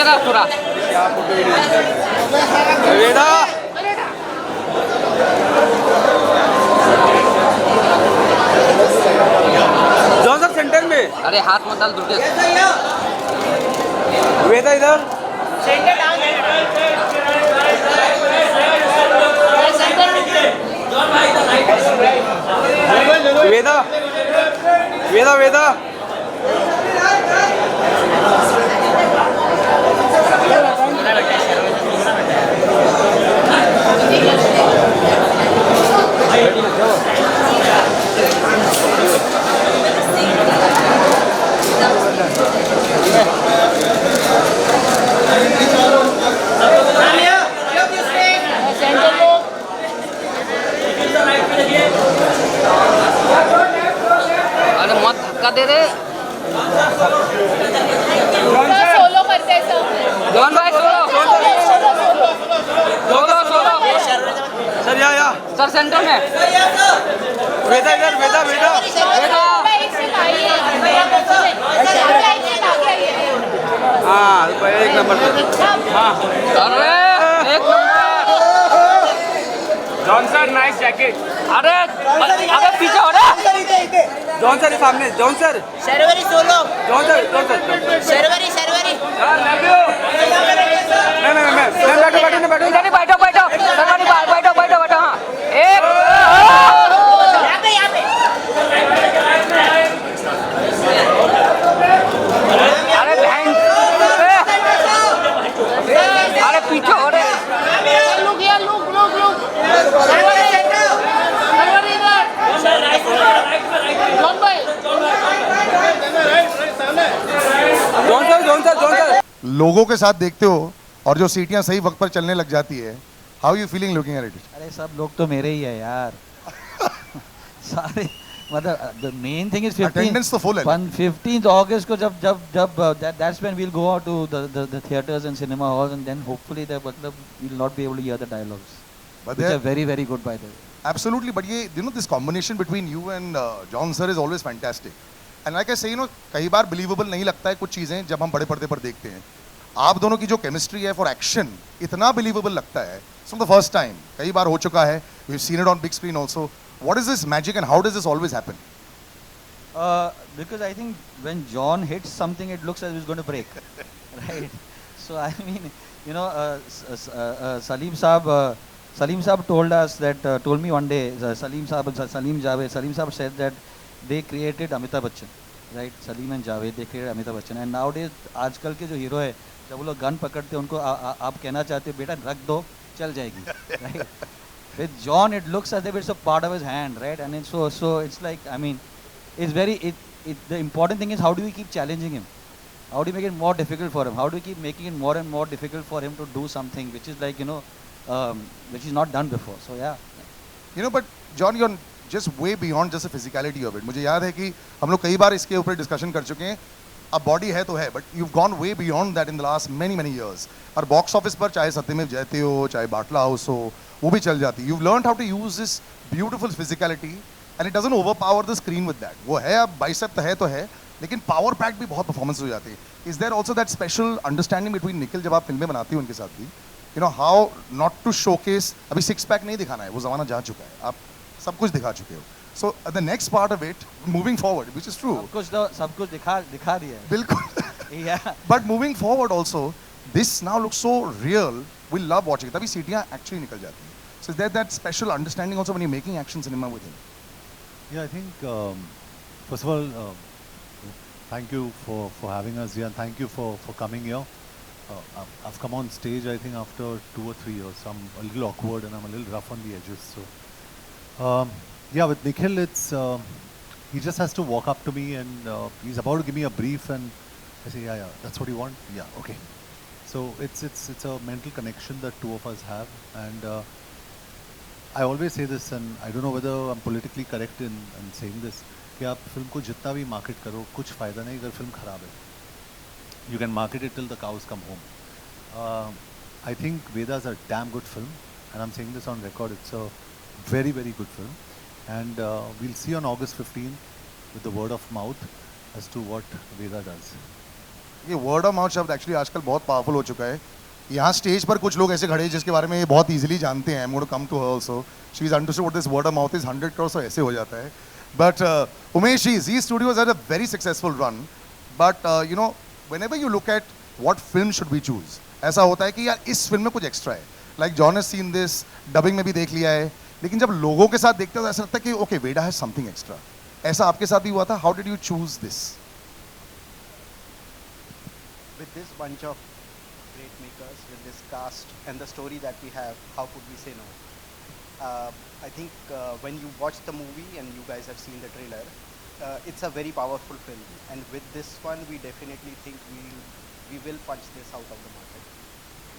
जरा थोड़ा वेदा John sir centre में। अरे हाथ मत डाल दुर्गे वेदा इधर वेदा वेदा वेदा अरे मत धक्का दे दे सोलो करते हैं सब जॉन भाई सोलो सोलो सोलो सर या सर सेंटर में वेदा इधर वेदा वेदा हाँ एक नंबर पे हाँ अरे एक number John sir nice jacket अरे अबे पीछे हो रहा जॉन सर सामने John sir Sharvari solo John sir Sharvari love you मैं बैठो इधर ही बैठो बैठो सरवानी बैठो बैठो बैठो हाँ एक यहाँ पे अरे बहन अरे पीछे हो रहे लुक या लुक जॉन भाई जॉन सर लोगों के साथ देखते हो और जो सीटियां सही वक्त पर चलने लग जाती है, how you feeling looking at it? अरे सब लोग तो मेरे ही है यार सारे मतलब the main thing is Attendance तो full है। 15th August को जब that's when we'll go out to the theaters and cinema halls and then hopefully the मतलब we'll not be able to hear the dialogues But which they're are very very good by the way. absolutely, but ये you know this combination between you and John sir is always fantastic. And like I say, you know, कई बार believable नहीं लगता है कुछ चीजें जब हम बड़े पर्दे पर देखते हैं। आप दोनों की जो केमिस्ट्री है फॉर एक्शन इतना बिलीवेबल लगता है। फ्रॉम द फर्स्ट टाइम कई बार हो चुका है, we have seen it on big screen also. What is this magic and how does this always happen? Because I think when John hits something it looks as if it's going to break right, so I mean you know Salim Saab told us that told me one day Salim Saab said that they created Amitabh Bachchan, right? Salim and Javed, they created Amitabh Bachchan and nowadays आजकल के जो hero है जब वो लोग gun पकड़ते हैं उनको आप कहना चाहते हो बेटा रख दो चल जाएगी right? With John it looks as if it's a part of his hand, right? And it's so it's like I mean it's very the important thing is how do we keep challenging him? How do you make it more difficult for him? How do you keep making it more and more difficult for him to do something which is like, you know, which is not done before? So yeah. You know, but John, you're just way beyond just the physicality of it. मुझे याद है कि हम लोग कई बार इसके ऊपर discussion कर चुके हैं। अब बॉडी है तो है, but you've gone way beyond that in the last many years. और बॉक्स ऑफिस पर चाहे सत्यमेव जयते हो, चाहे बाटला हाउस हो, वो भी चल जाती। You've learned how to use this beautiful physicality and it doesn't overpower the screen with that. वो है अब बाइसेप है तो है, लेकिन पावर पैक भी बहुत परफॉर्मेंस हो जाती है। Is there also that special understanding between Nikhil जब आप फिल्में बनाती हो उनके साथ भी? You know how not to showcase, अभी सिक्स पैक नहीं दिखाना है, वो ज़माना जा चुका है, आप सब कुछ दिखा चुके हो। So the next part of it, moving forward, which is true. सब कुछ दिखा दिया है। बिल्कुल। Yeah. But moving forward also, this now looks so real. We love watching it. तभी सीटियाँ actually निकल जाती हैं. So is there that special understanding also when you're making action cinema with him? Yeah, I think first of all, thank you for having us here and thank you for coming here. I've come on stage I think after 2 or 3 years. So I'm a little awkward and I'm a little rough on the edges. So yeah, with Nikhil, it's he just has to walk up to me and he's about to give me a brief and I say, yeah, that's what you want? Yeah, okay. So it's a mental connection that two of us have and I always say this and I don't know whether I'm politically correct in saying this कि आप film को जितना भी market करो कुछ फ़ायदा नहीं अगर फिल्म ख़राब है. You can market it till the cows come home. I think Veda is a damn good film and I'm saying this on record. It's a very good film and we'll see on August 15th with the word of mouth as to what Veda does. ये word of mouth शब्द actually आजकल बहुत powerful हो चुका है. यहाँ stage पर कुछ लोग ऐसे खड़े हैं जिसके बारे में ये बहुत इजीली जानते हैं. I am going to come to her also. She is understood what this word of mouth is 100 crores, so ऐसे हो जाता है. But Umesh ji, Zee Studios had a very successful run. But you know, whenever you look at what film should we choose, ऐसा होता है कि यार इस फिल्म में कुछ एक्स्ट्रा है. Like John has seen this, dubbing में भी देख लिया है, लेकिन जब लोगों के साथ देखते हो तो ऐसा लगता है कि okay, Veda has something extra. ऐसा आपके साथ भी हुआ था? How did you choose this? With this bunch of great makers, with this cast and the story that we have, how could we say no? I think when you watch the movie and you guys have seen the trailer, it's a very powerful film, and with this one we definitely think we will punch this out of the market.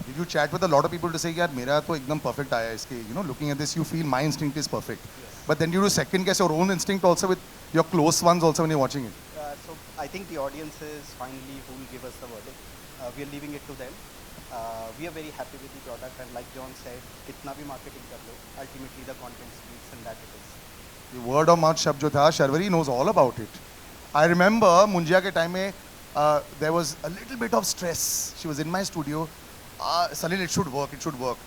Did you chat with a lot of people to say यार मेरा तो एकदम perfect आया है इसके, you know, looking at this you feel my instinct is perfect. Yes. But then you do second guess your own instinct also with your close ones also when you're watching it. So I think the audience is finally who will give us the verdict. We are leaving it to them. We are very happy with the product, and like John said, कितना भी marketing कर लो, ultimately the content speaks, and that it is. The word of mouth शब्द जो था, Sharvari knows all about it. I remember Munjya के time में there was a little bit of stress. She was in my studio. Salil, it should work, it should work.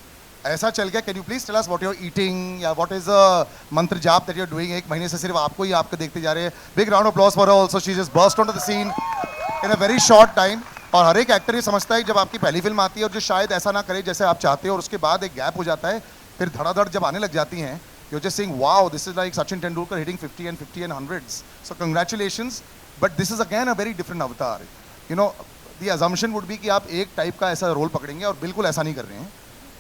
ऐसा चल गया. Can you please tell us what you're eating या what is the मंत्र जाप that you're doing? एक महीने से सिर्फ आपको ही आपको देखते जा रहे हैं. Big round of applause for her also. She just burst onto the scene in a very short time. और हर एक एक्टर ये समझता है जब आपकी पहली फिल्म आती है और जो शायद ऐसा ना करे जैसे आप चाहते हो, और उसके बाद एक गैप हो जाता है, फिर धड़ाधड़ जब आने लग जाती हैं, you're just saying wow, this is like Sachin Tendulkar hitting 50 and hundreds. So congratulations. But this is again a very different avatar. You know, the assumption would be कि आप एक टाइप का ऐसा रोल पकड़ेंगे और बिल्कुल ऐसा नहीं कर रहे हैं.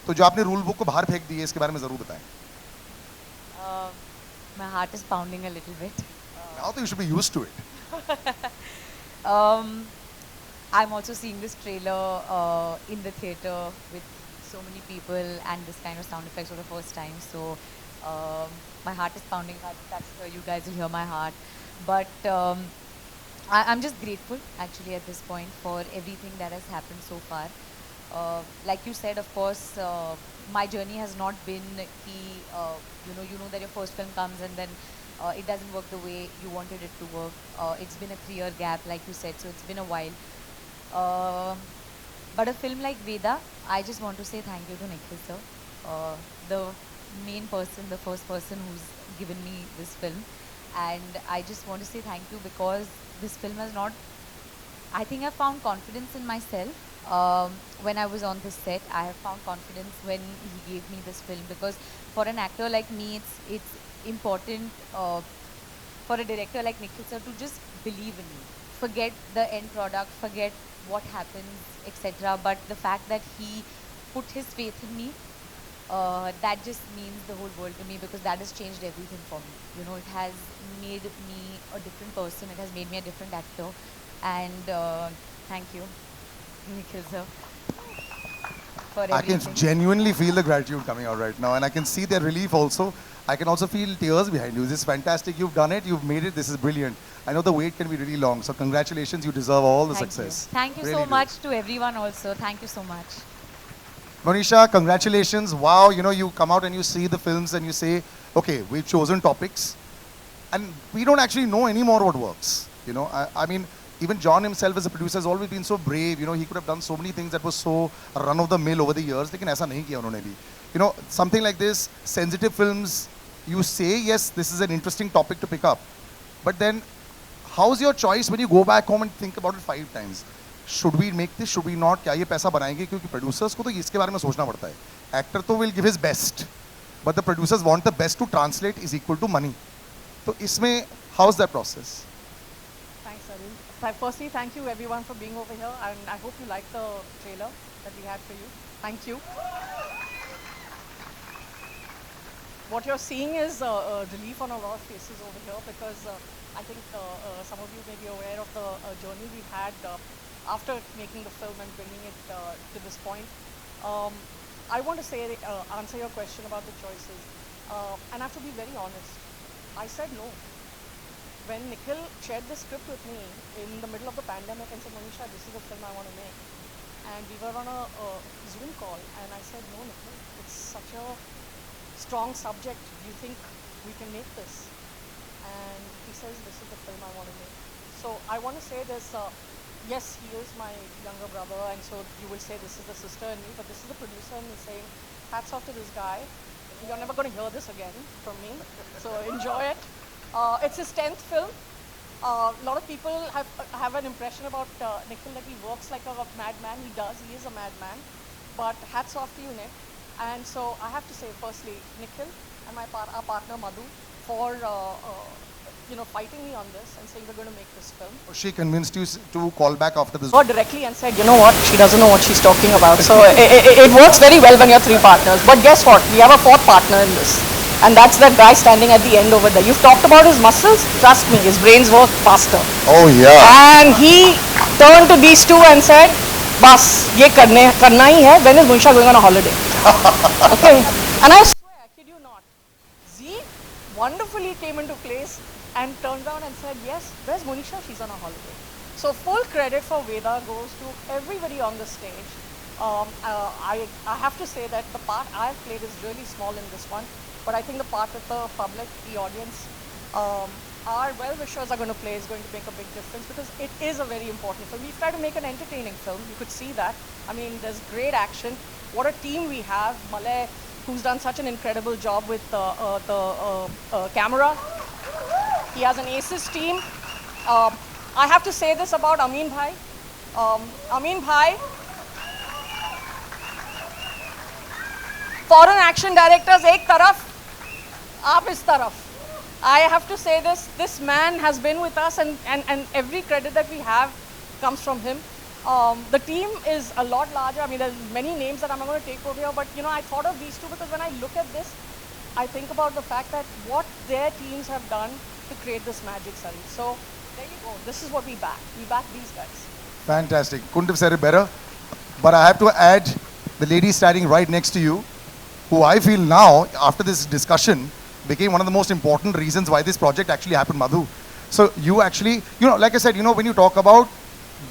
तो जो आपने रूल बुक को बाहर फेंक दी है, इसके बारे में ज़रूर बताएं. My heart is pounding a little bit. Now you should be used to it. I'm also seeing this trailer in the theater with so many people and this kind of sound effects for the first time. So my heart is pounding. That's you guys will hear my heart. But I'm just grateful actually at this point for everything that has happened so far. Like you said, of course, my journey has not been you know that your first film comes and then it doesn't work the way you wanted it to work. It's been a 3-year gap, like you said, so it's been a while. But a film like Veda, I just want to say thank you to Nikhil sir, the main person, the first person who's given me this film, and I just want to say thank you because this film has not. I think I found confidence in myself. When I was on this set, I have found confidence when he gave me this film, because for an actor like me, it's important for a director like Nikhil sir to just believe in me. Forget the end product, forget what happens, etc. But the fact that he put his faith in me, that just means the whole world to me, because that has changed everything for me. You know, it has made me a different person. It has made me a different actor. And thank you, Nikhil sir, for I can everything. genuinely feel the gratitude coming out right now, and I can see their relief also. I can also feel tears behind you. This is fantastic. You've done it. You've made it. This is brilliant. I know the wait can be really long, so congratulations. You deserve all the Thank success. you. Thank you Really so do. much to everyone also. Thank you so much. Monisha, congratulations. Wow, you know, you come out and you see the films and you say, okay, we've chosen topics, and we don't actually know anymore what works. You know, I mean, even John himself as a producer has always been so brave. You know, he could have done so many things that was so run of the mill over the years. लेकिन ऐसा नहीं किया उन्होंने भी. You know, something like this, sensitive films, you say, yes, this is an interesting topic to pick up. But then, how's your choice when you go back home and think about it 5 times? Should we make this? Should we not? क्या ये पैसा बनाएंगे? क्योंकि producers को तो इसके बारे में सोचना पड़ता है. Actor तो will give his best, but the producers want the best to translate is equal to money. तो इसमें how's that process? Thanks, Arun. Firstly, thank you everyone for being over here, and I hope you liked the trailer that we had for you. Thank you. What you're seeing is relief on a lot of faces over here, because I think some of you may be aware of the journey we've had after making the film and bringing it to this point. I want to say, answer your question about the choices, and I have to be very honest. I said no. When Nikhil shared the script with me in the middle of the pandemic and said, Monisha, this is the film I want to make, and we were on a Zoom call, and I said, no, Nikhil, it's such a strong subject. Do you think we can make this? And he says, this is the film I want to make. So I want to say this, yes, he is my younger brother, and so you will say this is the sister in me, but this is the producer and he's saying, hats off to this guy. You're never going to hear this again from me, so enjoy it. It's his 10th film. A lot of people have an impression about Nikhil that he works like a madman. He does, he is a madman. But hats off to you, Nick. And so I have to say, firstly, Nikhil and our partner Madhu for fighting me on this and saying we're going to make this film. She convinced you to call back after this. Got directly and said, you know what, she doesn't know what she's talking about. So it works very well when you're three partners. But guess what? We have a fourth partner in this. And that's that guy standing at the end over there. You've talked about his muscles. Trust me, his brains work faster. Oh yeah. And he turned to these two and said, "Bas, ye karna hi hai. When is Munisha going on a holiday?" Okay. And I swear, I kid you not, Z wonderfully came into place and turned around and said, "Yes, where's Munisha? She's on a holiday." So full credit for Veda goes to everybody on the stage. I have to say that the part I've played is really small in this one. But I think the part that the public, the audience, our well-wishers are going to play is going to make a big difference because it is a very important film. We've tried to make an entertaining film. You could see that. I mean, there's great action. What a team we have. Malay, who's done such an incredible job with the camera. He has an ACES team. I have to say this about Amin Bhai. Amin Bhai, foreign action directors, ek taraf, aap is taraf. I have to say this man has been with us and every credit that we have comes from him. The team is a lot larger. I mean, there's many names that I'm not going to take over here, but I thought of these two because when I look at this, I think about the fact that what their teams have done to create this magic, Sari. So there you go. This is what we back. We back these guys. Fantastic. Couldn't have said it better. But I have to add the lady standing right next to you, who I feel now, after this discussion, became one of the most important reasons why this project actually happened, Madhu. So you actually, like I said, when you talk about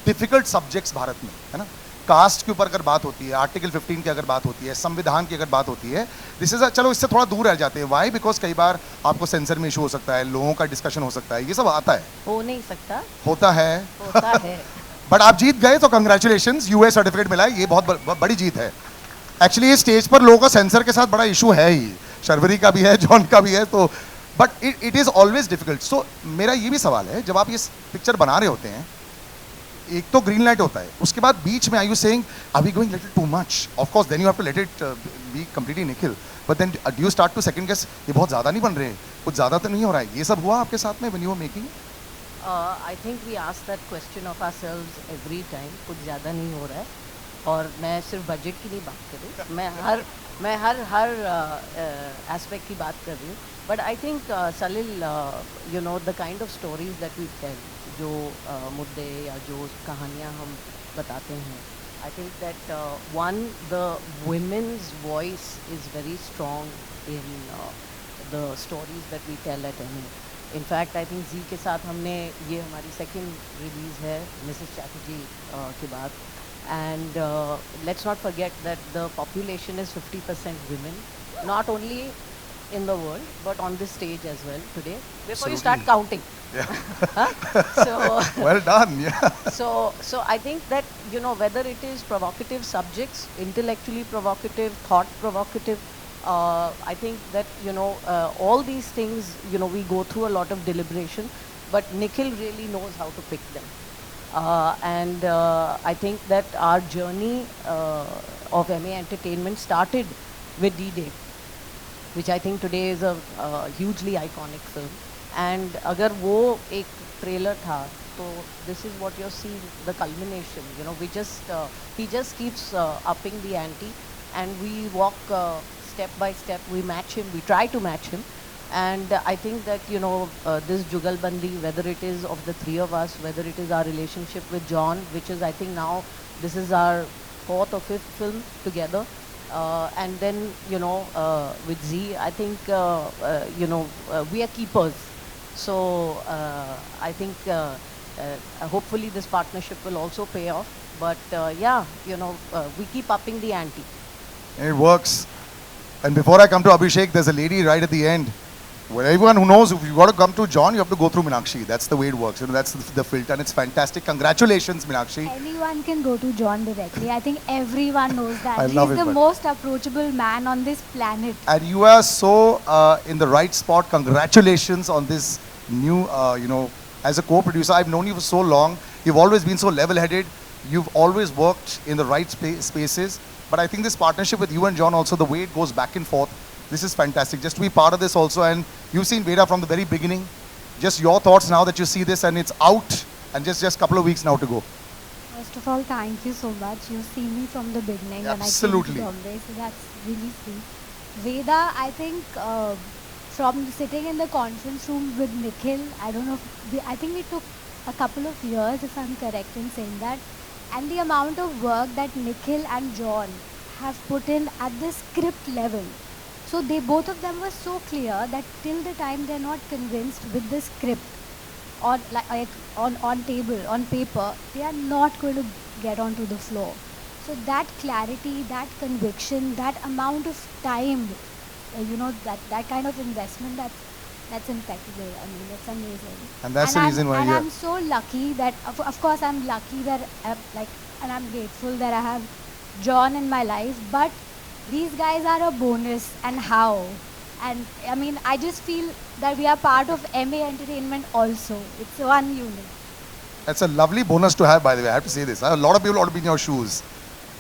difficult subjects Bharat में, है ना, cast के ऊपर अगर बात होती है, article 15 की अगर बात होती है, संविधान की अगर बात होती है, दिस इज चलो इससे थोड़ा दूर रह जाते हैं. वाई? बिकॉज कई बार आपको सेंसर में इशू हो सकता है, लोगों का डिस्कशन हो सकता है, ये सब आता है. हो नहीं सकता. होता है. होता है. बट आप जीत गए तो कंग्रेचुलेशंस, यूएस सर्टिफिकेट मिला है, ये बहुत बड़ी जीत है. एक्चुअली इस स्टेज पर लोगों का सेंसर के साथ बड़ा इशू है ही, शर्वरी का भी है, जॉन का भी है, तो but it is always difficult. So मेरा ये भी सवाल है, जब आप ये पिक्चर बना रहे होते हैं, एक तो ग्रीन लाइट होता है, उसके बाद बीच में are you saying are we going little too much? Of course then you have to let it be completely Nikhil, but then do you start to second guess, ये बहुत ज़्यादा नहीं बन रहे, कुछ ज़्यादा तो नहीं हो रहा है? ये सब हुआ आपके साथ में when you were making? I think we ask that question of ourselves every time, कुछ ज़्यादा नहीं हो रहा है. और मैं सिर्फ बजट की नहीं बात कर रही, मैं हर एस्पेक्ट की बात कर रही हूँ. But I think Salil, the kind of stories that we tell, जो मुद्दे या जो कहानियाँ हम बताते हैं, I think that one, the women's voice is very strong in the stories that we tell at any. In fact I think Zee के साथ हमने, ये हमारी सेकेंड रिलीज़ है मिसेस चैटर्जी के बाद. And let's not forget that the population is 50% women, not only in the world, but on this stage as well today. Before you start counting. Yeah. So well done. Yeah. So I think that, whether it is provocative subjects, intellectually provocative, thought provocative, I think that, all these things, we go through a lot of deliberation, but Nikhil really knows how to pick them. And I think that our journey of MA Entertainment started with D-Day, which I think today is a hugely iconic film. And अगर वो एक trailer था, तो this is what you're seeing, the culmination. He just keeps upping the ante, and we walk step by step. We match him. We try to match him. And I think that, this Jugalbandi, whether it is of the three of us, whether it is our relationship with John, which is, I think now, this is our 4th or 5th film together. And then, with Z, I think, we are keepers. So, I think, hopefully this partnership will also pay off. But, we keep upping the ante. It works. And before I come to Abhishek, there's a lady right at the end Well, everyone who knows, if you got to come to John, you have to go through Meenakshi. That's the way it works. You know, that's the filter, and it's fantastic. Congratulations, Meenakshi. Anyone can go to John directly. I think everyone knows that. I love He's it, the but- most approachable man on this planet. And you are so in the right spot. Congratulations on this new, as a co-producer. I've known you for so long. You've always been so level-headed. You've always worked in the right spaces. But I think this partnership with you and John also, the way it goes back and forth, this is fantastic. Just to be part of this also. And you've seen Veda from the very beginning. Just your thoughts now that you see this and it's out. And just a couple of weeks now to go. First of all, thank you so much. You've seen me from the beginning Absolutely. when I came to Bombay, so that's really sweet. Veda, I think from sitting in the conference room with Nikhil, I don't know, I think we took a couple of years, if I'm correct in saying that. And the amount of work that Nikhil and John have put in at the script level. So they both of them were so clear that till the time they're not convinced with the script on table, on paper, they are not going to get onto the floor. So that clarity, that conviction, that amount of time, that kind of investment, that's impeccable. I mean, it's amazing. And that's the reason why and you're... I'm so lucky that, of course, I'm lucky that, and I'm grateful that I have John in my life, but these guys are a bonus, and how? And I mean, I just feel that we are part of MA Entertainment also. It's one unit. That's a lovely bonus to have, by the way. I have to say this. A lot of people ought to be in your shoes.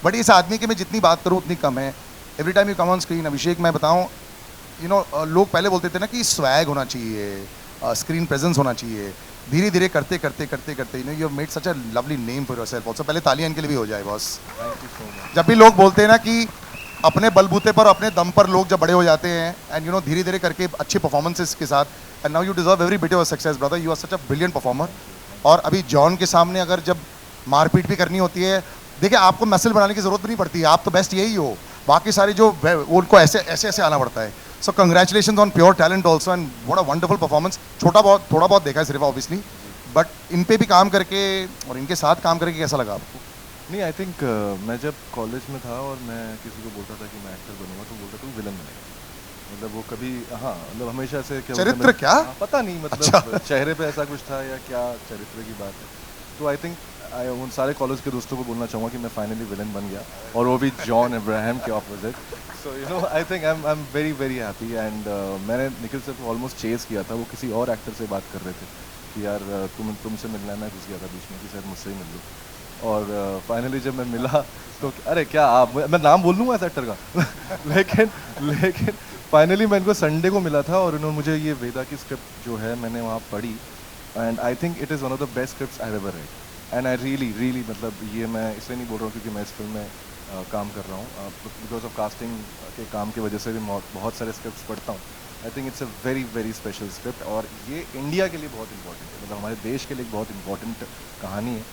But इस आदमी की मैं जितनी बात करूँ उतनी कम है. Every time you come on screen, अभिषेक मैं बताऊँ, लोग पहले बोलते थे ना कि स्वैग होना चाहिए, स्क्रीन प्रेजेंस होना चाहिए. धीरे धीरे करते you have made such a lovely name for yourself. Also पहले तालियां इनके लिए भी हो जाए बॉस. जब भी लोग बोलते हैं ना कि अपने बलबूते पर अपने दम पर लोग जब बड़े हो जाते हैं एंड धीरे धीरे करके अच्छे परफॉर्मेंसेस के साथ, and now you deserve every bit of success brother. You are such a brilliant performer. और अभी जॉन के सामने अगर जब मारपीट भी करनी होती है, देखिए आपको मसल बनाने की जरूरत भी नहीं पड़ती है. आप तो बेस्ट यही हो. बाकी सारे जो उनको ऐसे ऐसे आना पड़ता है. So congratulation on pure talent also and what a wonderful performance. थोड़ा बहुत देखा है सिर्फ ऑब्वियसली, बट इन पे भी काम करके और इनके साथ काम करके कैसा लगा आपको? नहीं, आई थिंक मैं जब कॉलेज में था और मैं किसी को बोलता था कि मैं एक्टर बनूंगा तो बोलता तू विलन बनेगा. मतलब वो कभी मतलब हमेशा से क्या चरित्र क्या पता नहीं, मतलब अच्छा. चेहरे पे ऐसा कुछ था या क्या चरित्र की बात है. तो आई थिंक उन सारे कॉलेज के दोस्तों को बोलना चाहूँगा कि मैं फाइनली विलन बन गया, और वो भी जॉन अब्राहम के opposite. So I think I am very very happy. And मैंने निखिल सर को ऑलमोस्ट चेज किया था. वो किसी और एक्टर से बात कर रहे थे कि यार तुमसे मिलना है. मैं घुस गया था बीच में कि शायद मुझसे ही मिल लो. और फाइनली जब मैं मिला तो अरे क्या आप, मैं नाम बोल लूँगा इस एक्टर का लेकिन फाइनली मैं इनको संडे को मिला था और उन्होंने मुझे ये वेदा की स्क्रिप्ट जो है मैंने वहाँ पढ़ी, and I think it is one of the best scripts I ever read. And I really मतलब ये मैं इसलिए नहीं बोल रहा हूँ क्योंकि मैं इस फिल्म में काम कर रहा हूँ, बिकॉज ऑफ कास्टिंग के काम की वजह से भी बहुत सारे स्क्रिप्ट्स पढ़ता हूँ. आई think it's a very very special script, और ये इंडिया के लिए बहुत इंपॉर्टेंट है. मतलब हमारे देश के लिए एक बहुत इंपॉर्टेंट कहानी है.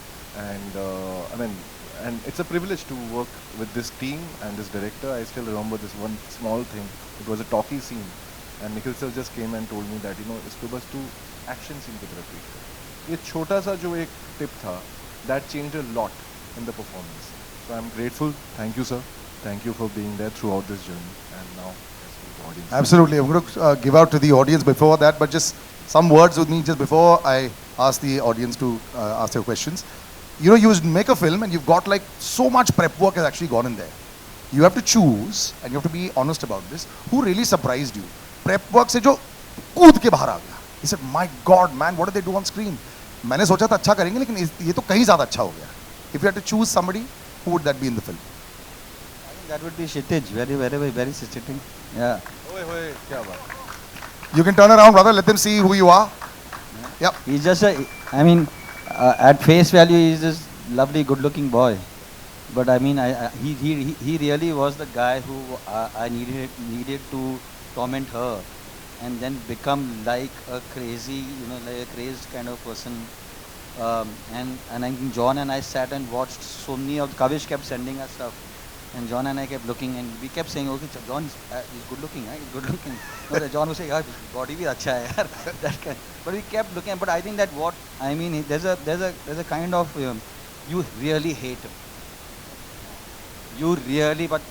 And it's a privilege to work with this team and this director. I still remember this one small thing. It was a talkie scene, and Nikhil sir just came and told me that इसको बस तू action scene की तरफ repeat कर. ये छोटा सा जो एक tip था, that changed a lot in the performance. So I'm grateful. Thank you, sir. Thank you for being there throughout this journey. And now let's go to the audience. Absolutely. I'm going to give out to the audience before that, but just some words with me just before I ask the audience to ask their questions. You make a film and you've got like so much prep work has actually gone in there. You have to choose and you have to be honest about this. Who really surprised you? Prep work से जो कूद के बाहर आ गया. He said, "My God, man, what did they do on screen?" मैंने सोचा था अच्छा करेंगे, लेकिन ये तो कहीं ज़्यादा अच्छा हो गया. If you had to choose somebody, who would that be in the film? I think that would be Kshitij. Very Kshitij. Yeah. Oye, क्या बात. You can turn around, brother. Let them see who you are. Yep. He's just at face value, he's this lovely, good-looking boy. But I mean, he really was the guy who I needed to torment her, and then become like a crazy, like a crazed kind of person. And I think John and I sat and watched so many of Kavish kept sending us stuff, and John and I kept looking, and we kept saying, okay, John he's good looking, right? He's good looking. No, John would say, yaar, body bhi acha hai, yaar. That kind. But we kept looking. But I think that what I mean, there's a kind of you really hate him. You really, but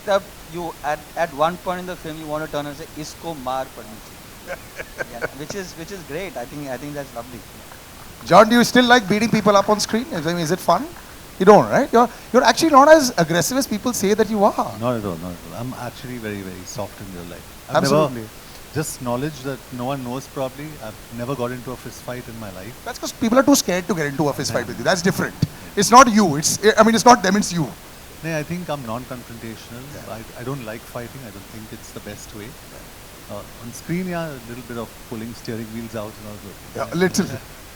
you at one point in the film you want to turn and say, isko maar padni chahiye. Yeah, which is great. I think that's lovely. John, do you still like beating people up on screen? I mean, is it fun? You don't, right? You're actually not as aggressive as people say that you are. Not at all, not at all. I'm actually very, very soft in real life. Absolutely. Just knowledge that no one knows probably. I've never got into a fist fight in my life. That's because people are too scared to get into a fist fight with you. That's different. It's not you. It's not them, it's you. No, I think I'm non-confrontational. I don't like fighting. I don't think it's the best way. On screen, yeah, a little bit of pulling steering wheels out and all that. Yeah, little.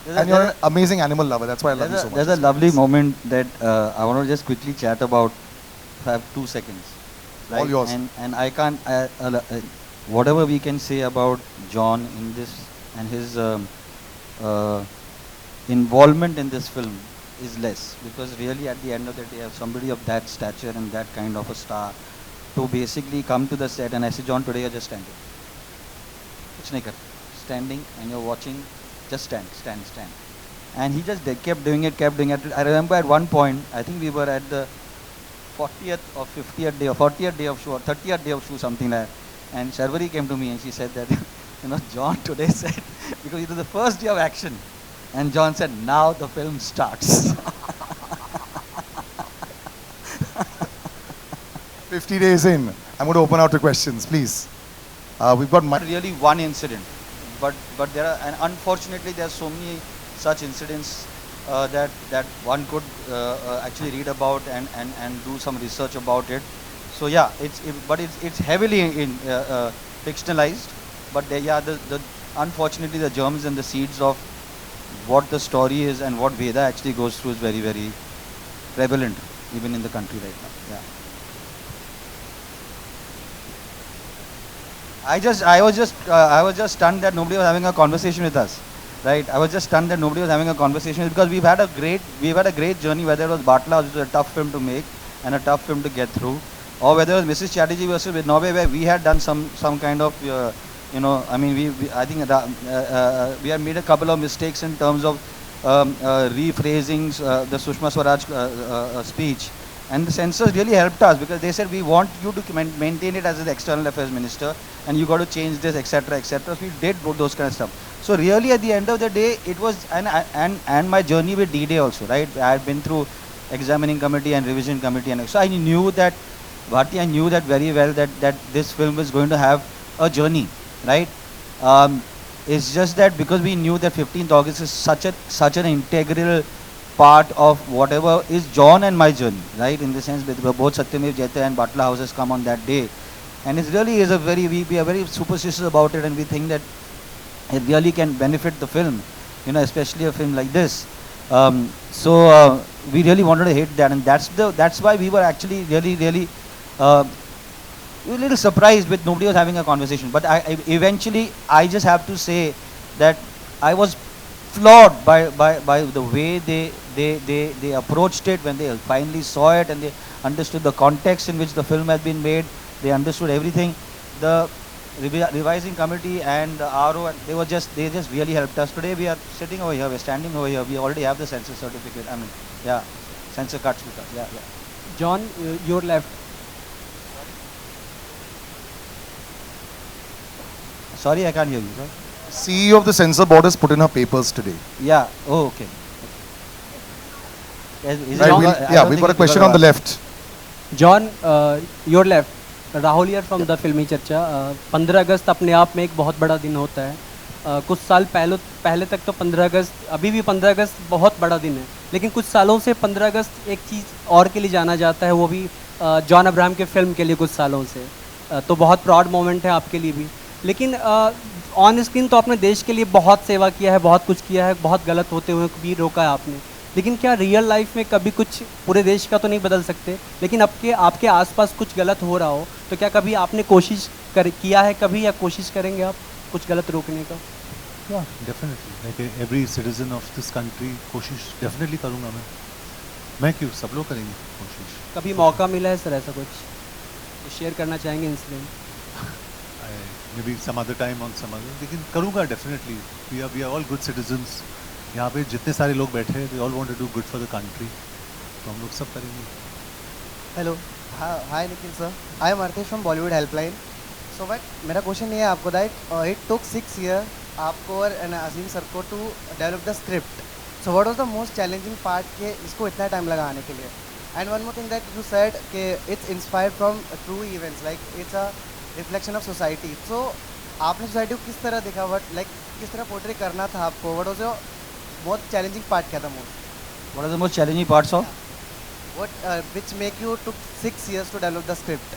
And you're an amazing animal lover. That's why I love you so much. There's a lovely moment that I want to just quickly chat about. I have 2 seconds. All yours. And I can't. Whatever we can say about John in this and his involvement in this film is less, because really at the end of the day, somebody of that stature and that kind of a star to basically come to the set and I say, John, today you're just standing. Kuch nahi kar. Standing and you're watching, just stand. And he just kept doing it. I remember at one point, I think we were at the 40th or 50th day or 40th day of show or 30th day of show, something like that. And Sharvari came to me and she said that, John today said, because it was the first day of action. And John said, now the film starts. 50 days in. I'm going to open out to questions, please. We've got Not really one incident, but there are, and unfortunately there are so many such incidents that one could actually read about and do some research about it. So yeah, it's heavily fictionalized, but unfortunately the germs and the seeds of what the story is and what Veda actually goes through is very, very prevalent even in the country right now. Yeah. I was just stunned that nobody was having a conversation with us, right? I was just stunned that nobody was having a conversation because we've had a great journey, whether it was Batla, which was a tough film to make and a tough film to get through, or whether it was Mrs. Chatterjee versus with Norway, where we had done some kind of I think we have made a couple of mistakes in terms of rephrasing the Sushma Swaraj speech. And the censors really helped us because they said, we want you to maintain it as the external affairs minister and you got to change this, etc., etc. So we did those kind of stuff. So really at the end of the day, it was, and my journey with D-Day also, right? I had been through examining committee and revision committee. And so I knew that, Bharti, I knew that very well that this film was going to have a journey, right? It's just that because we knew that 15th August is such an integral part of whatever is John and my journey, right? In the sense that both Satyamev Jayate and Batla houses come on that day. And it really is we are very superstitious about it, and we think that it really can benefit the film, especially a film like this. So we really wanted to hit that, and that's why we were actually really we were a little surprised with nobody was having a conversation. But eventually I just have to say that I was floored by the way they approached it when they finally saw it and they understood the context in which the film had been made. They understood everything. The revising committee and the RO, they just really helped us. Today we are sitting over here, we're standing over here. We already have the censor certificate. Censor cards with us. Yeah. John, your left. Sorry, I can't hear you. Sir. CEO of the censor board has put in her papers today. Yeah. Oh, okay. We've got a question on the left. John, your left. Rahul यार from the फिल्मी चर्चा 15 अगस्त अपने आप में एक बहुत बड़ा दिन होता है। कुछ साल पहले तक तो 15 अगस्त, अभी भी 15 अगस्त बहुत बड़ा दिन है, लेकिन कुछ सालों से 15 अगस्त एक चीज़ और के लिए जाना जाता है, वो भी जॉन अब्राहम के फिल्म के लिए कुछ सालों से। तो बहुत प्राउड मोमेंट है आपके लिए भी, लेकिन ऑन स्क्रीन तो आपने देश के लिए बहुत सेवा किया है, बहुत कुछ किया है, बहुत गलत होते हुए भी रोका है आपने, लेकिन क्या रियल लाइफ में कभी कुछ, पूरे देश का तो नहीं बदल सकते, लेकिन आपके आसपास कुछ गलत हो रहा हो तो क्या कभी आपने कोशिश किया है कभी, या कोशिश करेंगे आप कुछ गलत रोकने का? Yeah, definitely. Like every citizen of this country, कोशिश definitely करूँगा मैं क्यों, सब लोग करेंगे कोशिश। कभी मौका मिला है सर ऐसा कुछ तो शेयर करना चाहेंगे incident? Maybe some other time on some other, लेकिन करूँगा definitely. We are all good citizens. यहाँ पे जितने सारे लोग बैठे हैं, we all want to do good for the country. तो हम लोग सब करेंगे। Hello, hi Nikhil sir. I am Arthesh from Bollywood Helpline. So मेरा क्वेश्चन ये है आपको दैट it took 6 years आपको और अजीम सर को to develop the script. So what was the most challenging part के इसको इतना टाइम लगाने के लिए? And one more thing that you said कि it's inspired from true events, like it's a reflection of society. So आपने society को किस तरह देखा? किस तरह पोर्ट्रे करना था आपको? What was your most challenging part क्या था most? What are the most challenging parts of? Which make you took 6 years to develop the script?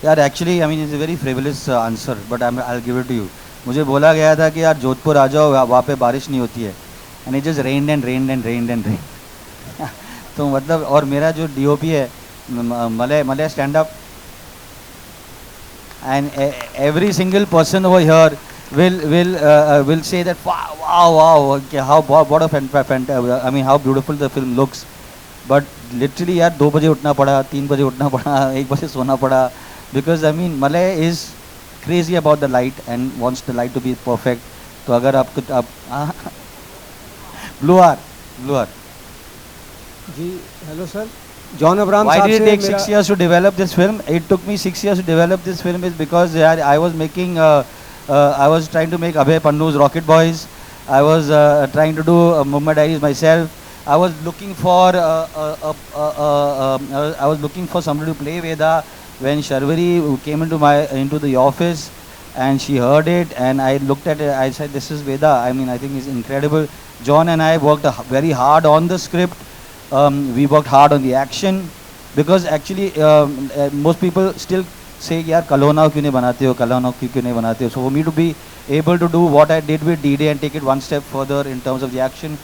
यार actually I mean it's a very frivolous answer but I will give it to you. मुझे बोला गया था कि यार जोधपुर आ जाओ, वहाँ पे बारिश नहीं होती है, and it just rained and rained and rained and rain. तो मतलब और मेरा जो DOP है Malay stand up, and every single person over here will say that wow how what a I mean how beautiful the film looks. But literally यार 2 बजे उठना पड़ा, 3 बजे उठना पड़ा, 1 बजे सोना पड़ा, because I mean Malay is crazy about the light and wants the light to be perfect. तो अगर आप blue R जी hello sir, John Abraham Why साहब did it से take मेरा 6 years to develop this film? It took me 6 years to develop this film is because I was making I was trying to make Abhay Pannu's Rocket Boys. I was trying to do Mumbai Diaries myself. I was looking for somebody to play Veda. When Sharvari came into the office and she heard it and I looked at it, I said, "This is Veda." I mean, I think it's incredible. John and I worked very hard on the script. We worked hard on the action because actually most people still say यार कलोना क्यों नहीं बनाते हो, कलोना क्यों नहीं बनाते हो. So for me to be able to do what I did with D-Day and take it one step further in terms of the action,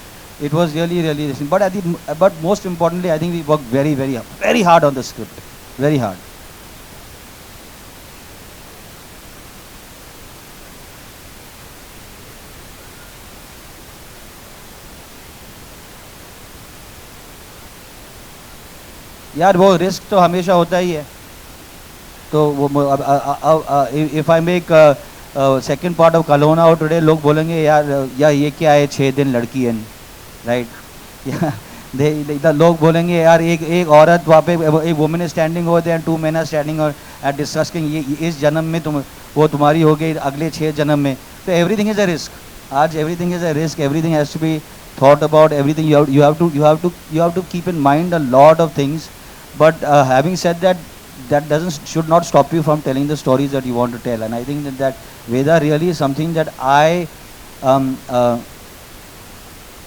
it was really listening. But most importantly, I think we worked very hard on the script, very hard. यार वो risk तो हमेशा होता ही है. तो वो if I make second part of कलोना और टुडे लोग बोलेंगे यार ये क्या है 6 दिन लड़की है, राइट. लोग बोलेंगे यार एक औरत वहाँ पे एक वुमेन इज स्टैंडिंग होते हैं, 2 men are standing और एट डिस्कसिंग ये इस जन्म में वो तुम्हारी हो गई, अगले 6 जन्म में. तो एवरीथिंग इज अ रिस्क. आज everything is a risk. Everything has to be thought about. Everything you have to keep in mind a lot of things. But having said that, that should not stop you from telling the stories that you want to tell. And I think that Veda really is something that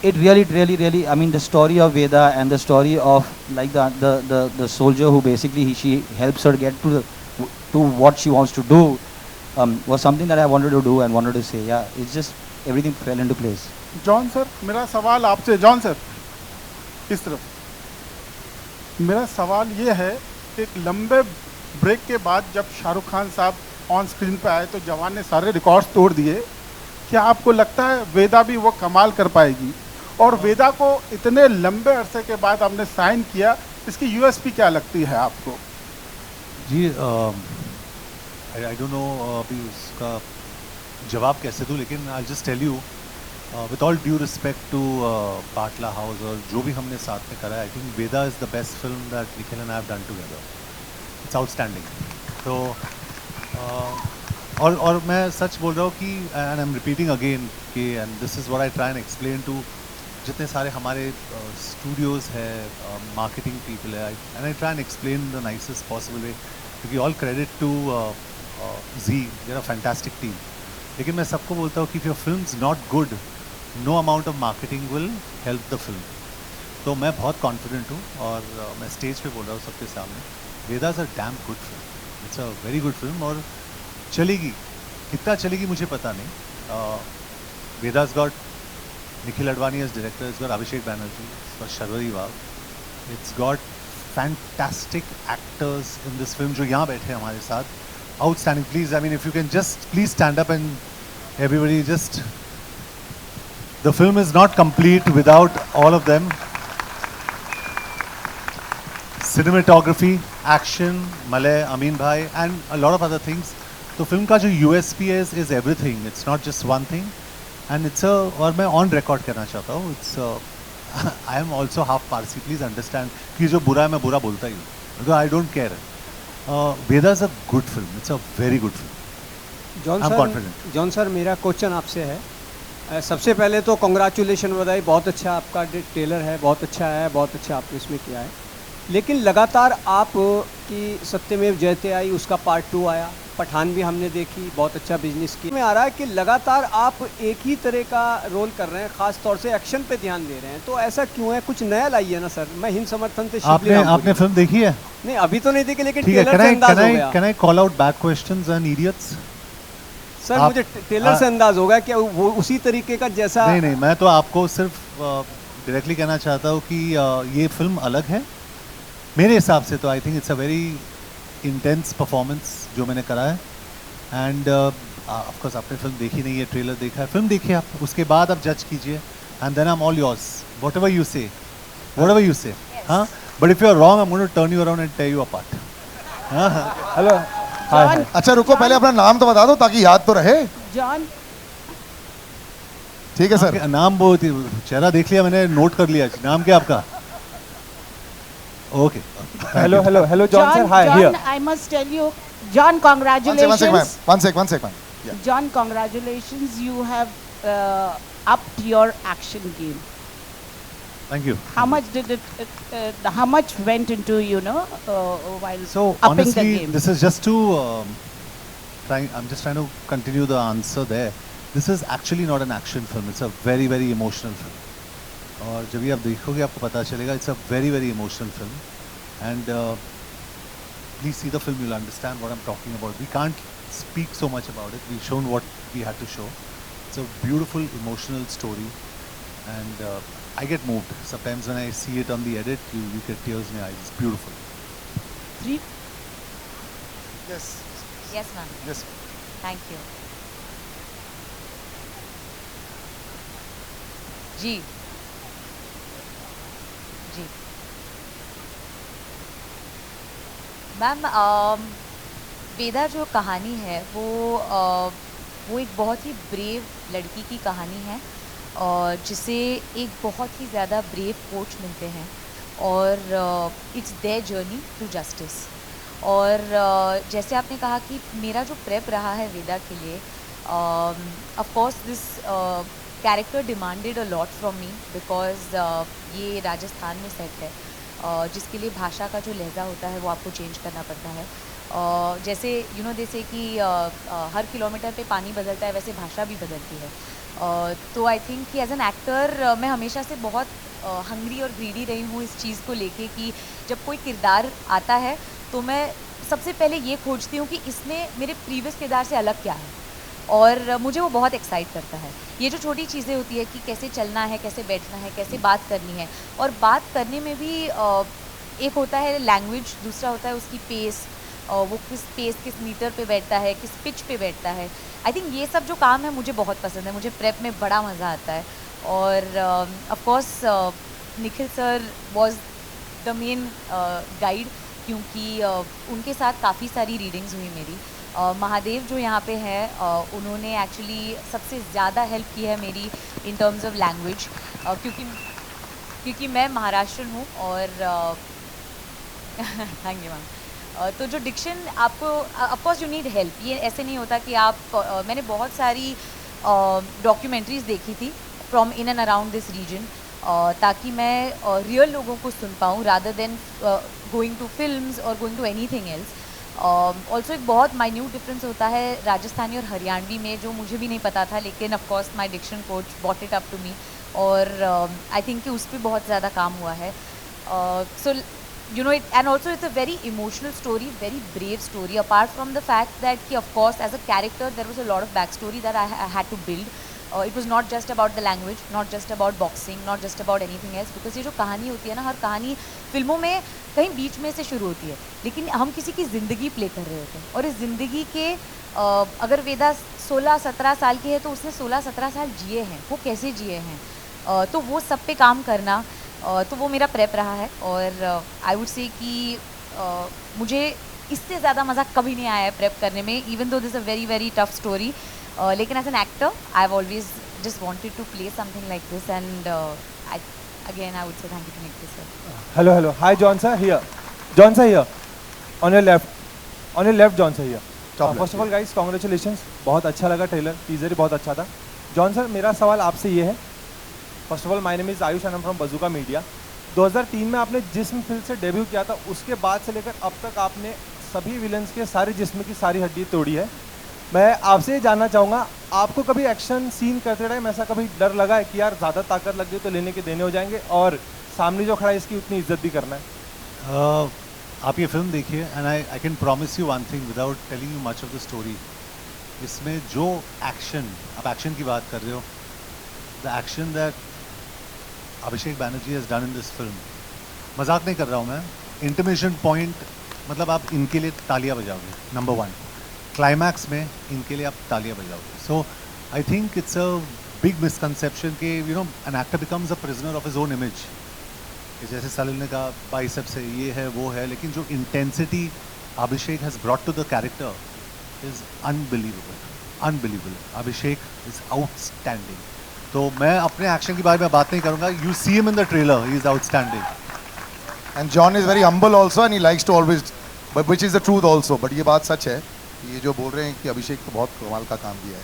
it really, I mean, the story of Veda and the story of like the soldier who basically she helps her get to what she wants to do was something that I wanted to do and wanted to say. Yeah, it's just everything fell into place. John sir, मेरा सवाल आपसे, John sir इस तरफ, मेरा सवाल ये है कि एक लंबे ब्रेक के बाद जब शाहरुख खान साहब ऑन स्क्रीन पे आए तो जवान ने सारे रिकॉर्ड्स तोड़ दिए. क्या आपको लगता है वेदा भी वो कमाल कर पाएगी? और वेदा को इतने लंबे अरसे के बाद आपने साइन किया, इसकी USP क्या लगती है आपको? जी आई डोंट नो अभी उसका जवाब कैसे दूँ, लेकिन I just tell you with all due respect to Patla House और जो भी हमने साथ में करा है, I think Veda is the best film that Nikhil and I have done together. It's outstanding. तो और मैं सच बोल रहा हूँ कि and I'm repeating again कि and this is what I try and explain to जितने सारे हमारे studios है, marketing people है, and I try and explain the nicest possible way, क्योंकि all credit to Z, they're a fantastic team. लेकिन मैं सबको बोलता हूँ कि if your film's not good, no amount of marketing will help the film. तो मैं बहुत confident हूँ और मैं स्टेज पे बोल रहा हूँ सबके सामने, Veda is a damn good film. It's a very good film और चलेगी. कितना चलेगी मुझे पता नहीं. Veda's got Nikhil Advani as director, it's got Abhishek Banerjee, it's got Sharvari Wagh, it's got fantastic actors in this film जो यहाँ बैठे हैं हमारे साथ. Outstanding. Please, I mean, if you can just please stand up and everybody just. The film is not complete without all of them. Cinematography, action, Malay, Amin Bhai, and a lot of other things. So film का जो USP is everything. It's not just one thing, and it's a. और मैं on record कहना चाहता हूँ. It's I am also half Parsi. Please understand कि जो बुरा है मैं बुरा बोलता ही हूँ. Because I don't care. Veda is a good film. It's a very good film. I'm confident. John sir मेरा क्वेश्चन आपसे है सबसे पहले तो कॉन्ग्रेचुलेशन बधाई बहुत अच्छा आपका ट्रेलर है बहुत अच्छा है बहुत अच्छा आपने इसमें किया है लेकिन लगातार आप की सत्यमेव जयते आई उसका पार्ट 2 आया पठान भी हमने देखी बहुत अच्छा बिजनेस की में आ रहा है कि लगातार आप एक ही तरह का रोल कर रहे हैं खास तौर से एक्शन पे ध्यान दे रहे हैं तो ऐसा क्यों है कुछ नया लाइए ना सर मैं हिंद समर्थन से आपने फिल्म देखी है नहीं अभी तो नहीं देखी लेकिन ट्रेलर से अंदाज हो गया Can I call out back questions and idiots? Sir मुझे ट्रेलर से अंदाज हो गया कि वो उसी तरीके का जैसा नहीं मैं तो आपको सिर्फ डायरेक्टली कहना चाहता हूँ कि ये फिल्म अलग है मेरे हिसाब से तो आई think it's a very intense performance जो मैंने करा है एंड ऑफ कोर्स आपने फिल्म देखी नहीं है ट्रेलर देखा है फिल्म देखिए आप उसके बाद आप जज कीजिए and then I am all yours whatever you say हाँ but if you are wrong I am going to turn you around and tell you apart hello अच्छा रुको पहले अपना नाम तो बता दो ताकि याद तो रहे जॉन ठीक है सर नाम वो चेहरा देख लिया मैंने नोट कर लिया नाम क्या आपका okay hello John sir hi here I must tell you John congratulations one second John congratulations you have upped your action game thank you how much did it how much went into while so upping honestly the game this is just to I'm just trying to continue the answer there this is actually not an action film it's a very very emotional film और जब भी आप देखोगे आपको पता चलेगा it's a very very emotional film and please see the film you'll understand what I'm talking about we can't speak so much about it we've shown what we had to show it's a beautiful emotional story and I get moved sometimes when I see it on the edit you get tears in your eyes it's beautiful yes ma'am yes thank you जी ma'am Veda जो कहानी है वो एक बहुत ही brave लड़की की कहानी है और जिसे एक बहुत ही ज़्यादा ब्रेव कोच मिलते हैं और it's their journey to justice और जैसे आपने कहा कि मेरा जो प्रेप रहा है वेदा के लिए of course this character demanded a lot from me because ये राजस्थान में सेट है जिसके लिए भाषा का जो लहजा होता है वो आपको चेंज करना पड़ता है जैसे जैसे कि हर किलोमीटर पे पानी बदलता है वैसे भाषा भी बदलती है तो आई थिंक कि एज एन एक्टर मैं हमेशा से बहुत हंग्री और ग्रीडी रही हूँ इस चीज़ को लेके कि जब कोई किरदार आता है तो मैं सबसे पहले ये खोजती हूँ कि इसमें मेरे प्रीवियस किरदार से अलग क्या है और मुझे वो बहुत एक्साइट करता है ये जो छोटी चीज़ें होती है कि कैसे चलना है कैसे बैठना है कैसे बात करनी है और बात करने में भी एक होता है लैंग्वेज दूसरा होता है उसकी पेस वो किस पेस किस मीटर पे बैठता है किस पिच पे बैठता है आई थिंक ये सब जो काम है मुझे बहुत पसंद है मुझे प्रेप में बड़ा मज़ा आता है और of course Nikhil sir was the main guide क्योंकि उनके साथ काफ़ी सारी रीडिंग्स हुई मेरी महादेव जो यहाँ पे हैं उन्होंने एक्चुअली सबसे ज़्यादा हेल्प की है मेरी इन टर्म्स ऑफ लैंग्वेज क्योंकि मैं महाराष्ट्रन हूँ और थैंक यू मैम तो जो डिक्शन आपको of course you need help ये ऐसे नहीं होता कि आप मैंने बहुत सारी डॉक्यूमेंट्रीज़ देखी थी from in and around this region ताकि मैं रियल लोगों को सुन पाऊँ rather than going to films और going to anything else also एक बहुत माइन्यूट डिफरेंस होता है राजस्थानी और हरियाणवी में जो मुझे भी नहीं पता था लेकिन of course my diction coach bought it up to me और आई थिंक कि उस पर बहुत ज़्यादा काम हुआ है सो it and also it's a very emotional story very brave story apart from the fact that ki of course as a character there was a lot of backstory that I had to build it was not just about the language not just about boxing not just about anything else because ये जो कहानी होती है ना हर कहानी फिल्मों में कहीं बीच में से शुरू होती है लेकिन हम किसी की ज़िंदगी प्ले कर रहे होते हैं और इस ज़िंदगी के अगर वेदा 16-17 साल की है तो उसने 16-17 साल जिए हैं वो कैसे जिए हैं तो वो सब पे काम करना तो वो मेरा प्रेप रहा है और आई वुड से कि मुझे इससे ज़्यादा मज़ा कभी नहीं आया है प्रेप करने में even though this a very very tough story लेकिन as an actor I have always just wanted to play something like this and again I would say thank you to Nikhil sir. Hello hi John sir here on your left on your left John sir here. Top first of all left, guys congratulations, बहुत अच्छा लगा trailer, teaser ही बहुत अच्छा था। John sir मेरा सवाल आपसे ये है, first of all my name is Ayush and I am from Bazooka Media. 2003 में आपने जिस्म फिल्म से डेब्यू किया था, उसके बाद से लेकर अब तक आपने सभी विलन्स के सारे जिस्म की सारी हड्डी तोड़ी है। मैं आपसे ये जानना चाहूँगा, आपको कभी एक्शन सीन करते टाइम ऐसा कभी डर लगा है कि यार ज़्यादा ताकत लग गई तो लेने के देने हो जाएंगे, और सामने जो खड़ा है इसकी उतनी इज्जत भी करना है? आप ये फिल्म देखिए and I can promise you one thing without telling you much of the story. इसमें जो एक्शन, आप एक्शन की बात कर रहे हो, the action that Abhishek Banerjee has done in this film, मजाक नहीं कर रहा हूँ मैं, इंटरमिशन पॉइंट मतलब आप इनके लिए तालियां बजाओगे, नंबर 1। क्लाइमैक्स में इनके लिए आप तालियां बजाओगे। So I think it's a big misconception कि you know an actor becomes a prisoner of his own image. जैसे सलील ने कहा बाइसेप्स से ये है वो है, लेकिन जो intensity Abhishek has brought to the character is unbelievable. Abhishek is outstanding. तो मैं अपने एक्शन के बारे में बात नहीं करूँगा, you see him in the trailer, he is outstanding. And John is very humble also and he likes to always, but which is the truth also. But ये बात सच है, ये जो बोल रहे हैं कि अभिषेक तो बहुत कमाल का काम किया है।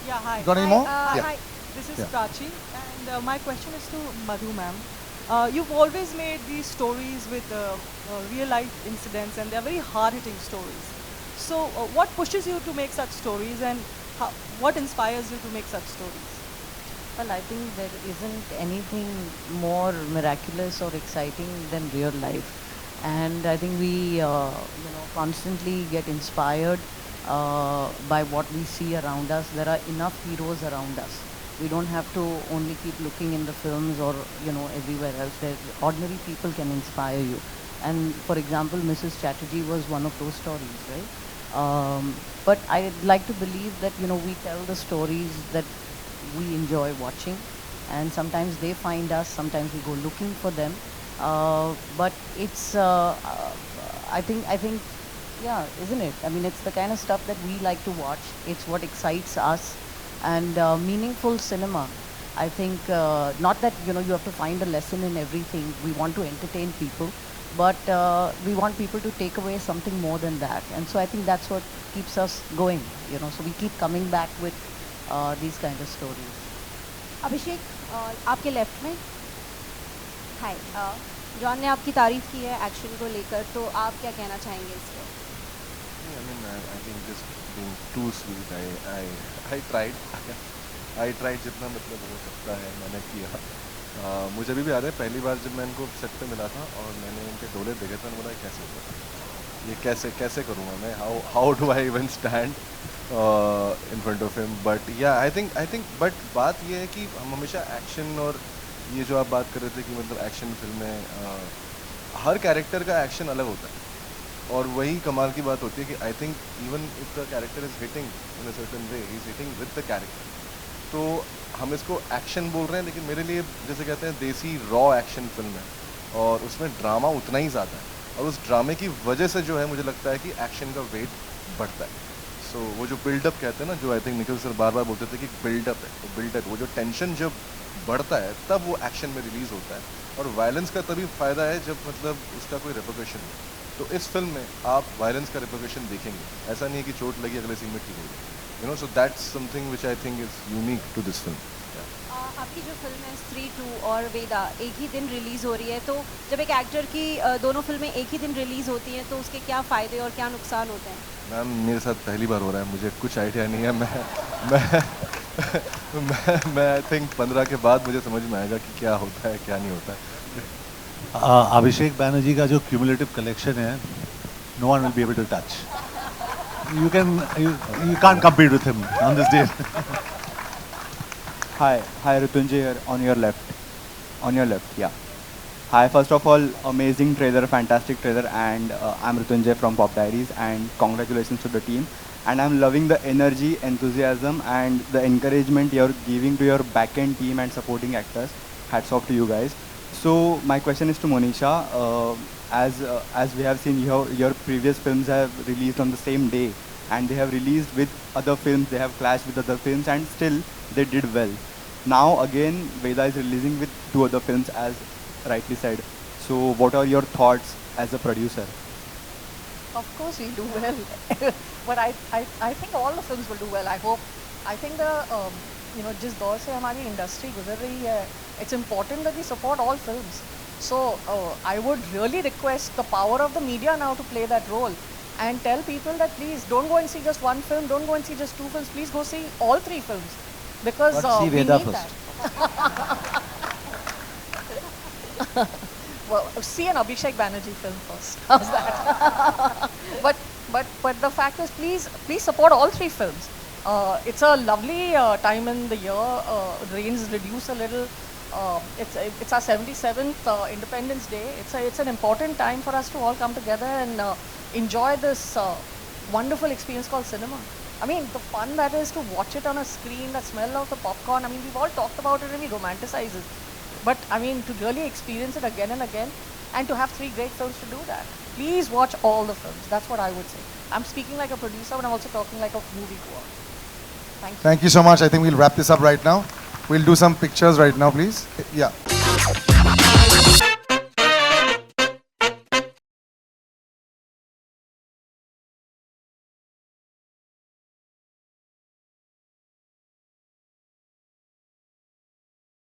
Yeah, hi. Got any more? Hi, this is Prachi, and my question is to Madhu ma'am. You've always made these stories with real life incidents, and they're very hard-hitting stories. So, what pushes you to make such stories, and what inspires you to make such stories? Well, I think there isn't anything more miraculous or exciting than real life, and I think we, constantly get inspired by what we see around us. There are enough heroes around us. We don't have to only keep looking in the films or everywhere else. Ordinary people can inspire you, and for example, Mrs. Chatterjee was one of those stories, right? But I'd like to believe that we tell the stories that we enjoy watching, and sometimes they find us, sometimes we go looking for them, but it's I think yeah, isn't it? I mean, it's the kind of stuff that we like to watch. It's what excites us, and meaningful cinema, I think, not that you have to find a lesson in everything. We want to entertain people, but we want people to take away something more than that, and so I think that's what keeps us going, so we keep coming back with these kind of stories. अभिषेक, आपके left में। हाय, John ने आपकी तारीफ की है action को लेकर, तो आप क्या कहना चाहेंगे इस पर? I mean, I think just being too sweet. I tried जितना मतलब हो सकता है मैंने किया। मुझे अभी भी याद है पहली बार जब मैं इनको सेट पे मिला था और मैंने इनके डोले देखे थे, बोला कैसे होगा, ये कैसे करूँगा मैं, how do I even stand in front of him. But yeah, I think but बात ये है कि हम हमेशा एक्शन, और ये जो आप बात कर रहे थे कि मतलब एक्शन फिल्म में हर कैरेक्टर का एक्शन अलग होता है, और वही कमाल की बात होती है कि I think even if the character is hitting in a certain way, he is hitting with the character. तो हम इसको एक्शन बोल रहे हैं, लेकिन मेरे लिए जैसे कहते हैं देसी रॉ एक्शन फिल्म है, और उसमें ड्रामा उतना ही ज़्यादा है, और उस ड्रामे की वजह से जो है मुझे लगता है कि एक्शन का वेट बढ़ता है। सो वो जो बिल्डअप कहते हैं ना, जो आई थिंक निखिल सर बार बार बोलते थे कि बिल्डअप है, तो बिल्डअप, वो जो टेंशन जब बढ़ता है तब वो एक्शन में रिलीज़ होता है, और वायलेंस का तभी फ़ायदा है जब मतलब उसका कोई रेपोकेशन हो। तो इस फिल्म में आप वायलेंस का रेपोकेशन देखेंगे, ऐसा नहीं है कि चोट लगी अगले सीन में ठीक हो गई, so that's something which I think is unique to this film. आपकी जो फिल्म है स्त्री 2 और वेदा एक ही दिन रिलीज़ हो रही है, तो जब एक एक्टर की दोनों फिल्में एक ही दिन रिलीज़ होती हैं तो उसके क्या फ़ायदे और क्या नुकसान होते हैं? मैम मेरे साथ पहली बार हो रहा है, मुझे कुछ आइडिया नहीं है। मैं आई थिंक 15 के बाद मुझे समझ में आएगा कि क्या होता है क्या नहीं होता है। अभिषेक बैनर्जी का जो क्यूमुलेटिव कलेक्शन है, no one will be able to touch. You can't compete with him on this day. Hi Ritunjay here, on your left, yeah. Hi, first of all, amazing trailer, fantastic trailer, and I'm Ritunjay from Pop Diaries, and congratulations to the team. And I'm loving the energy, enthusiasm, and the encouragement you're giving to your back-end team and supporting actors. Hats off to you guys. So my question is to Monisha. As we have seen, your previous films have released on the same day, and they have released with other films, they have clashed with other films, and still they did well. Now again, Veda is releasing with 2 other films, as rightly said. So what are your thoughts as a producer? Of course we'll do well. But I think all the films will do well. I hope. I think जिस दौर से हमारी industry गुजर रही है, it's important that we support all films. So I would really request the power of the media now to play that role and tell people that please don't go and see just one film, don't go and see just 2 films, please go see all 3 films because But see we Veda need first. that. Well, see an Abhishek Banerjee film first. How's that? but the fact is, please support all 3 films. It's a lovely time in the year. Rains reduce a little. It's our 77th Independence Day. It's an important time for us to all come together and enjoy this wonderful experience called cinema. I mean, the fun that is to watch it on a screen, the smell of the popcorn. I mean, we've all talked about it and we romanticize it. But I mean, to really experience it again and again, and to have 3 great films to do that. Please watch all the films. That's what I would say. I'm speaking like a producer, but I'm also talking like a moviegoer. Thank you. Thank you so much. I think we'll wrap this up right now. We'll do some pictures right now, please. Yeah.